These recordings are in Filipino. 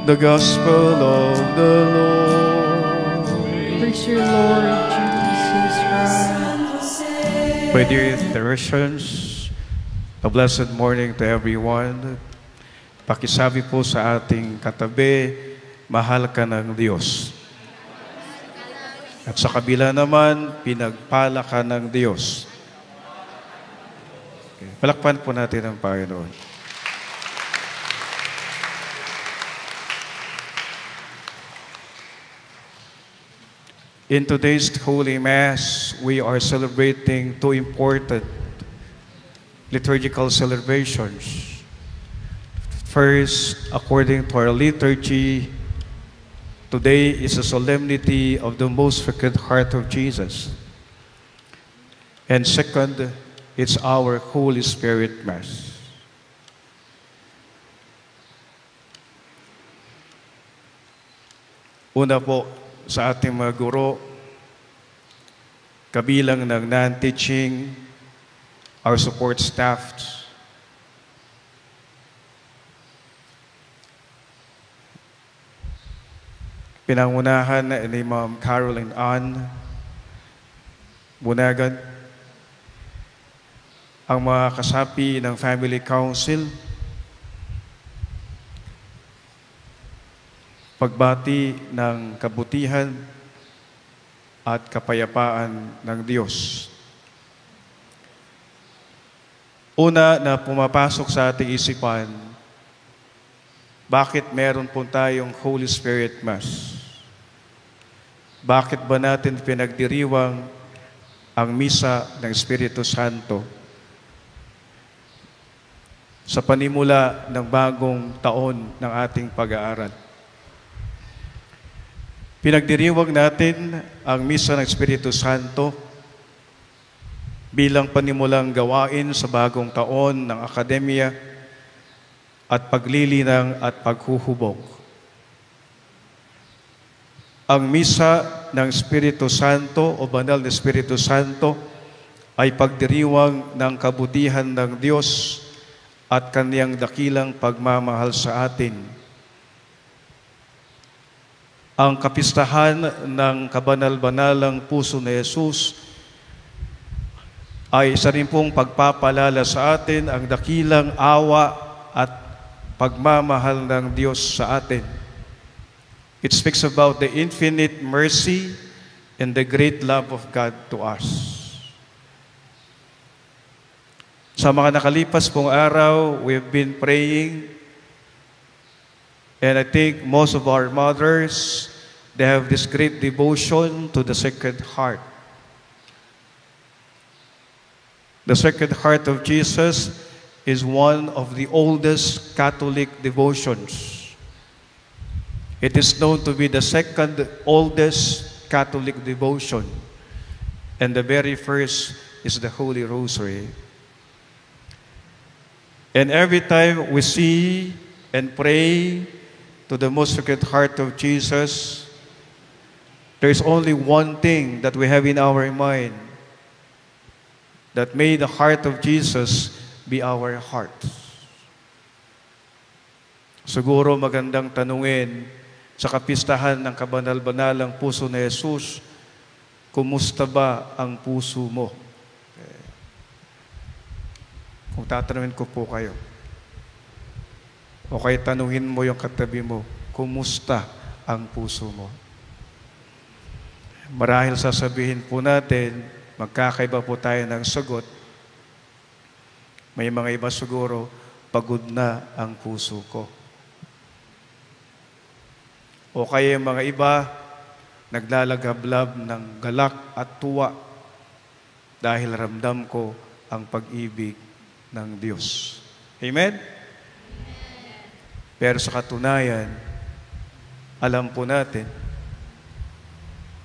The Gospel of the Lord. Praise your Lord Jesus Christ. My dear Teresians, a blessed morning to everyone. Pakisabi po sa ating katabi, mahal ka ng Diyos. At sa kabila naman, pinagpala ka ng Diyos. Okay. Palakpan po natin ang Panginoon. In today's Holy Mass, we are celebrating two important liturgical celebrations. First, according to our liturgy, today is a solemnity of the Most Sacred Heart of Jesus. And second, it's our Holy Spirit Mass. Una po, sa ating mga guro, kabilang ng non-teaching, our support staff, pinangunahan ni Ma'am Caroline Ann Bunagan, ang mga kasapi ng Family Council, pagbati ng kabutihan at kapayapaan ng Diyos. Una na pumapasok sa ating isipan, bakit meron po tayong Holy Spirit Mass? Bakit ba natin pinagdiriwang ang Misa ng Espiritu Santo sa panimula ng bagong taon ng ating pag-aaral? Pinagdiriwang natin ang Misa ng Espiritu Santo bilang panimulang gawain sa bagong taon ng akademya at paglilinang at paghuhubog. Ang Misa ng Espiritu Santo o Banal na Espiritu Santo ay pagdiriwang ng kabutihan ng Diyos at Kaniyang dakilang pagmamahal sa atin. Ang kapistahan ng kabanal-banalang puso ni Jesus ay isa rin pong pagpapalala sa atin ang dakilang awa at pagmamahal ng Diyos sa atin. It speaks about the infinite mercy and the great love of God to us. Sa mga nakalipas pong araw, we've been praying. And I think most of our mothers, they have this great devotion to the Sacred Heart. The Sacred Heart of Jesus is one of the oldest Catholic devotions. It is known to be the second oldest Catholic devotion. And the very first is the Holy Rosary. And every time we see and pray to the Most Sacred Heart of Jesus, there's only one thing that we have in our mind, that may the heart of Jesus be our heart. Siguro magandang tanungin sa kapistahan ng kabanal-banalang puso ni Jesus, kumusta ba ang puso mo? Kung tatanungin ko po kayo, o kaya tanungin mo yung katabi mo, kumusta ang puso mo? Marahil sasabihin po natin, magkakaiba po tayo ng sagot. May mga iba siguro, pagod na ang puso ko. O kaya yung mga iba, naglalagablab ng galak at tuwa dahil ramdam ko ang pag-ibig ng Diyos. Amen? Pero sa katunayan, alam po natin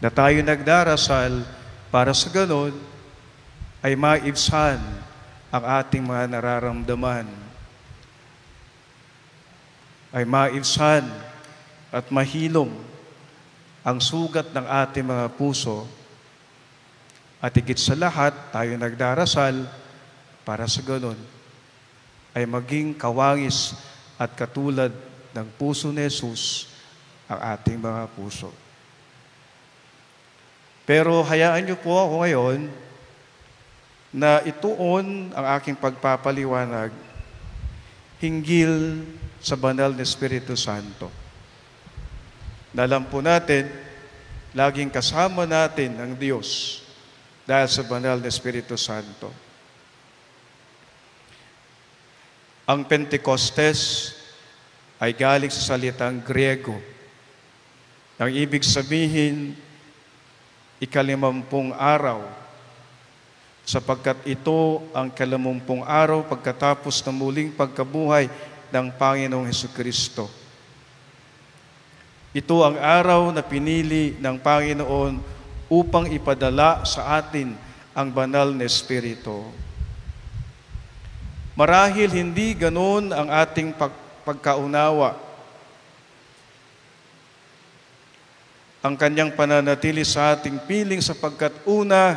na tayo nagdarasal para sa ganon ay maibsan ang ating mga nararamdaman, ay maibsan at mahilom ang sugat ng ating mga puso, at higit sa lahat, tayo nagdarasal para sa ganon ay maging kawangis at katulad ng puso ni Jesus ang ating mga puso. Pero hayaan niyo po ako ngayon na ituon ang aking pagpapaliwanag hinggil sa banal na Espiritu Santo. Alam po natin, laging kasama natin ang Diyos dahil sa banal na Espiritu Santo. Ang Pentecostes ay galing sa salitang Griego. Ang ibig sabihin, 50 araw, sapagkat ito ang 50 araw pagkatapos ng muling pagkabuhay ng Panginoong Hesukristo. Ito ang araw na pinili ng Panginoon upang ipadala sa atin ang banal na Espiritu. Marahil hindi ganoon ang ating pagkaunawa. Ang kanyang pananatili sa ating piling sapagkat una,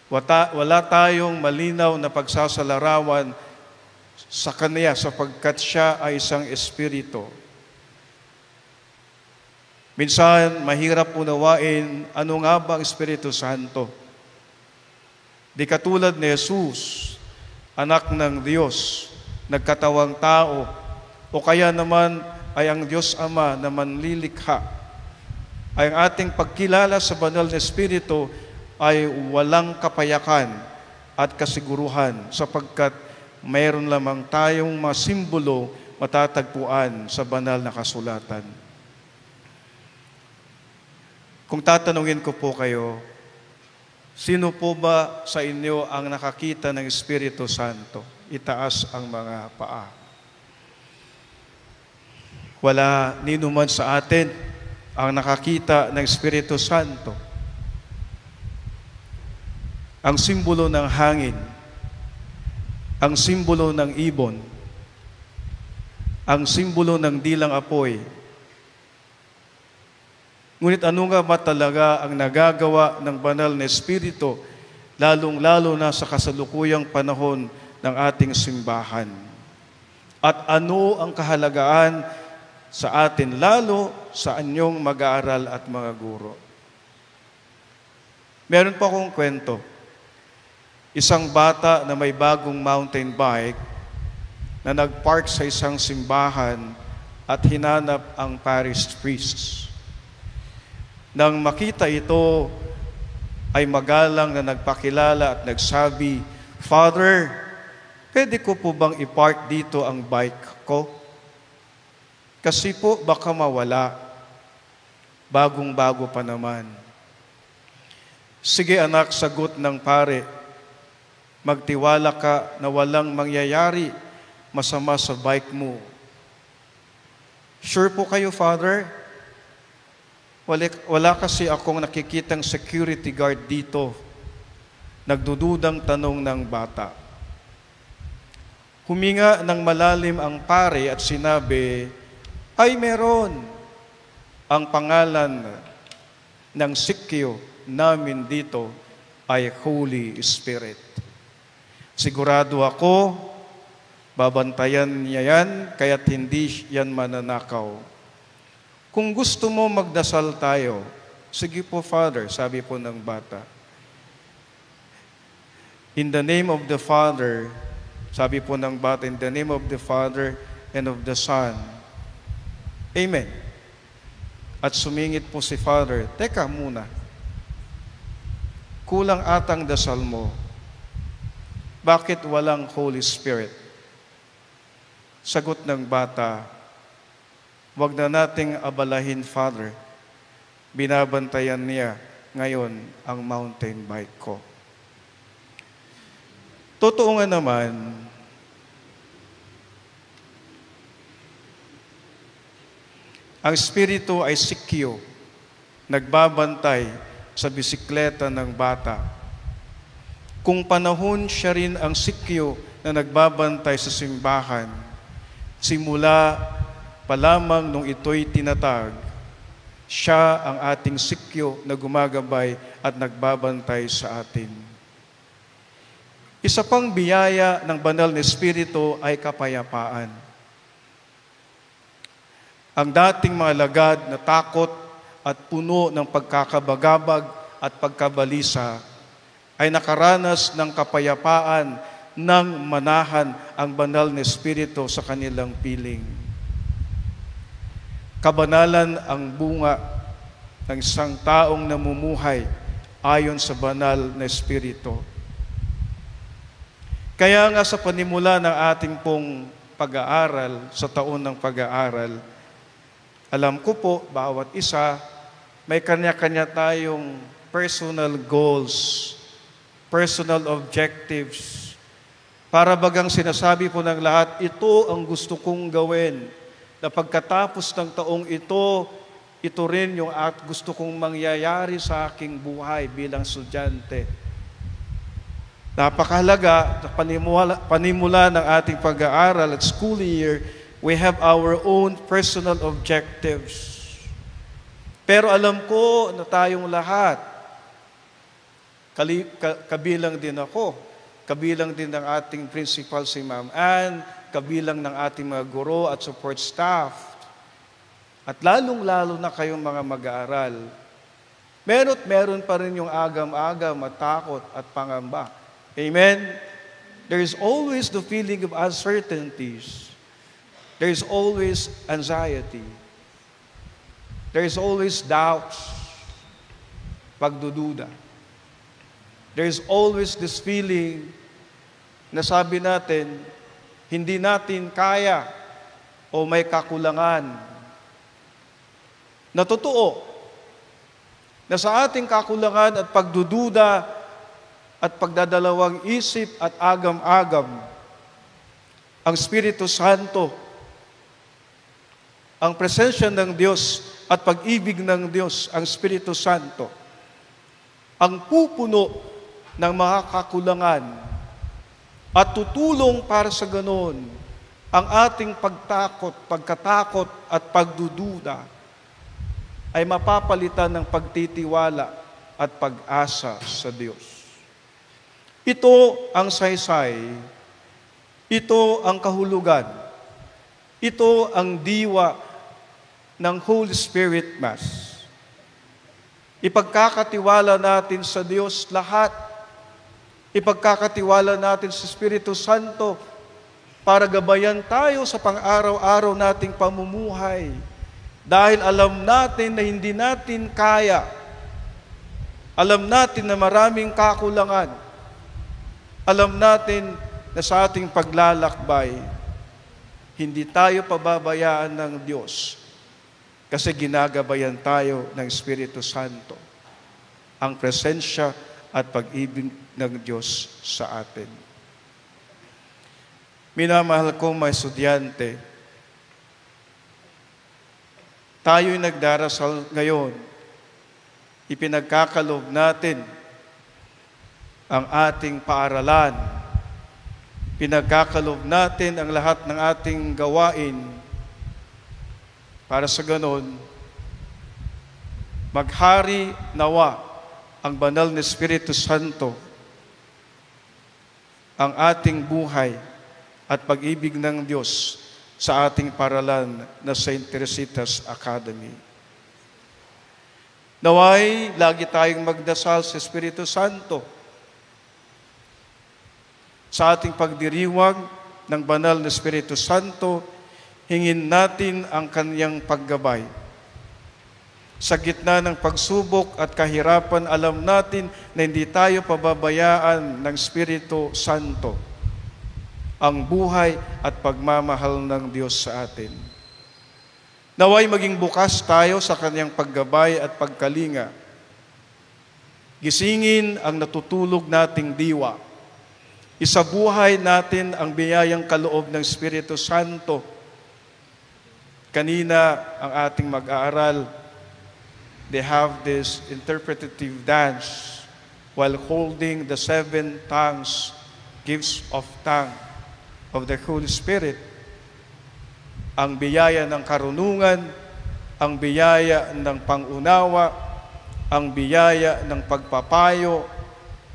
wala tayong malinaw na pagsasalarawan sa Kanya sapagkat Siya ay isang Espiritu. Minsan, mahirap unawain ano nga ba ang Espiritu Santo. Di katulad ni Jesus, anak ng Diyos, nagkatawang tao, o kaya naman ay ang Diyos Ama na manlilikha. Ay ang ating pagkilala sa banal na Espiritu ay walang kapayakan at kasiguruhan sapagkat mayroon lamang tayong mga simbolo matatagpuan sa banal na kasulatan. Kung tatanungin ko po kayo, sino po ba sa inyo ang nakakita ng Espiritu Santo? Itaas ang mga paa. Wala ninuman sa atin ang nakakita ng Espiritu Santo. Ang simbolo ng hangin, ang simbolo ng ibon, ang simbolo ng dilang apoy. Ngunit ano nga ba talaga ang nagagawa ng banal na Espiritu, lalong-lalo na sa kasalukuyang panahon ng ating simbahan? At ano ang kahalagaan sa atin, lalo sa anyong mag-aaral at mga guro? Meron pa akong kwento. Isang bata na may bagong mountain bike na nagpark sa isang simbahan at hinanap ang parish priest. Nang makita ito, ay magalang na nagpakilala at nagsabi, "Father, pwede ko po bang i-park dito ang bike ko? Kasi po baka mawala. Bagong-bago pa naman." "Sige anak," sagot ng pare, "magtiwala ka na walang mangyayari masama sa bike mo." "Sure po kayo, Father?" Wala kasi akong nakikitang security guard dito." Nagdududang tanong ng bata. Huminga ng malalim ang pare at sinabi, "Ay meron. Ang pangalan ng sikyo namin dito ay Holy Spirit. Sigurado ako, babantayan niya yan, kaya't hindi yan mananakaw. Kung gusto mo magdasal tayo." "Sige po, Father," sabi po ng bata. "In the name of the Father," sabi po ng bata, "in the name of the Father and of the Son. Amen." At sumingit po si Father, "Teka muna, kulang atang dasal mo. Bakit walang Holy Spirit?" Sagot ng bata, "Wag na nating abalahin, Father. Binabantayan niya ngayon ang mountain bike ko." Totoo nga naman, ang Espiritu ay sikyo, nagbabantay sa bisikleta ng bata. Kung panahon siya rin ang sikyo na nagbabantay sa simbahan, simula pa lamang nung ito'y tinatag, siya ang ating sikyo na gumagabay at nagbabantay sa atin. Isa pang biyaya ng banal na Espiritu ay kapayapaan. ang dating mga lagad na takot at puno ng pagkakabagabag at pagkabalisa ay nakaranas ng kapayapaan nang manahan ang banal na Espiritu sa kanilang piling. Kabanalan ang bunga ng isang taong namumuhay ayon sa banal na Espiritu. Kaya nga sa panimula ng ating pong pag-aaral, sa taon ng pag-aaral, alam ko po, bawat isa, may kanya-kanya tayong personal goals, personal objectives. Para bagang sinasabi po ng lahat, ito ang gusto kong gawin. Na pagkatapos ng taong ito rin yung gusto kong mangyayari sa aking buhay bilang estudyante. Napakahalaga, panimula ng ating pag-aaral at school year, we have our own personal objectives. Pero alam ko na tayong lahat, kabilang din ako, kabilang din ng ating principal si Ma'am Ann, kabilang ng ating mga guro at support staff, at lalong-lalo na kayong mga mag-aaral, meron pa rin yung agam-agam at takot at pangamba. Amen? There is always the feeling of uncertainties. There is always anxiety. There is always doubts, pagdududa. There is always this feeling na sabi natin, hindi natin kaya o may kakulangan. Na totoo, na sa ating kakulangan at pagdududa at pagdadalawang isip at agam-agam, ang Espiritu Santo, ang presensya ng Diyos at pag-ibig ng Diyos, ang Espiritu Santo, ang pupuno ng mga kakulangan at tutulong para sa ganon ang ating pagkatakot at pagdududa ay mapapalitan ng pagtitiwala at pag-asa sa Diyos. Ito ang saysay, ito ang kahulugan, ito ang diwa ng Holy Spirit Mass. Ipagkakatiwala natin sa Diyos lahat. Ipagkakatiwala natin sa Espiritu Santo para gabayan tayo sa pang-araw-araw nating pamumuhay. Dahil alam natin na hindi natin kaya. Alam natin na maraming kakulangan. Alam natin na sa ating paglalakbay, hindi tayo pababayaan ng Diyos kasi ginagabayan tayo ng Espiritu Santo, ang presensya at pag-ibig ng Diyos sa atin. Minamahal kong mga estudyante, tayo'y nagdarasal ngayon, ipinagkakalob natin ang ating paaralan, pinagkakalob natin ang lahat ng ating gawain para sa ganon, maghari nawa ang banal na Espiritu Santo, ang ating buhay at pag-ibig ng Diyos sa ating paaralan na St. Teresita's Academy. Naway, lagi tayong magdasal sa Espiritu Santo sa ating pagdiriwang ng banal na Espiritu Santo. Hingin natin ang Kanyang paggabay. Sa gitna ng pagsubok at kahirapan, alam natin na hindi tayo pababayaan ng Espiritu Santo, ang buhay at pagmamahal ng Diyos sa atin. Naway maging bukas tayo sa Kanyang paggabay at pagkalinga. Gisingin ang natutulog nating diwa. Isabuhay natin ang biyayang kaloob ng Espiritu Santo. Kanina, ang ating mag-aaral, they have this interpretative dance while holding the 7 tongues, gifts of tongue of the Holy Spirit. Ang biyaya ng karunungan, ang biyaya ng pangunawa, ang biyaya ng pagpapayo,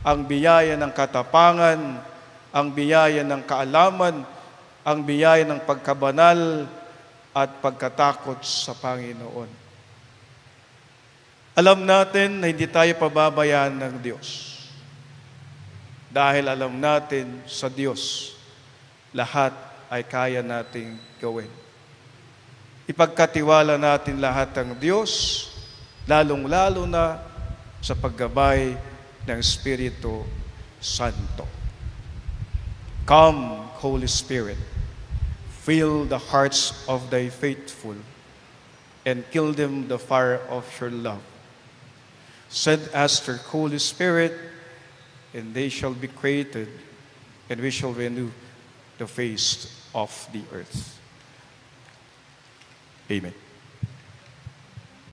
ang biyaya ng katapangan, ang biyaya ng kaalaman, ang biyaya ng pagkabanal, at pagkatakot sa Panginoon. Alam natin na hindi tayo pababayaan ng Diyos. Dahil alam natin sa Diyos, lahat ay kaya nating gawin. Ipagkatiwala natin lahat ng Diyos, lalong-lalo na sa paggabay ng Espiritu Santo. Come, Holy Spirit, fill the hearts of thy faithful and kill them the fire of your love. Send us the Holy Spirit, and they shall be created, and we shall renew the face of the earth. Amen.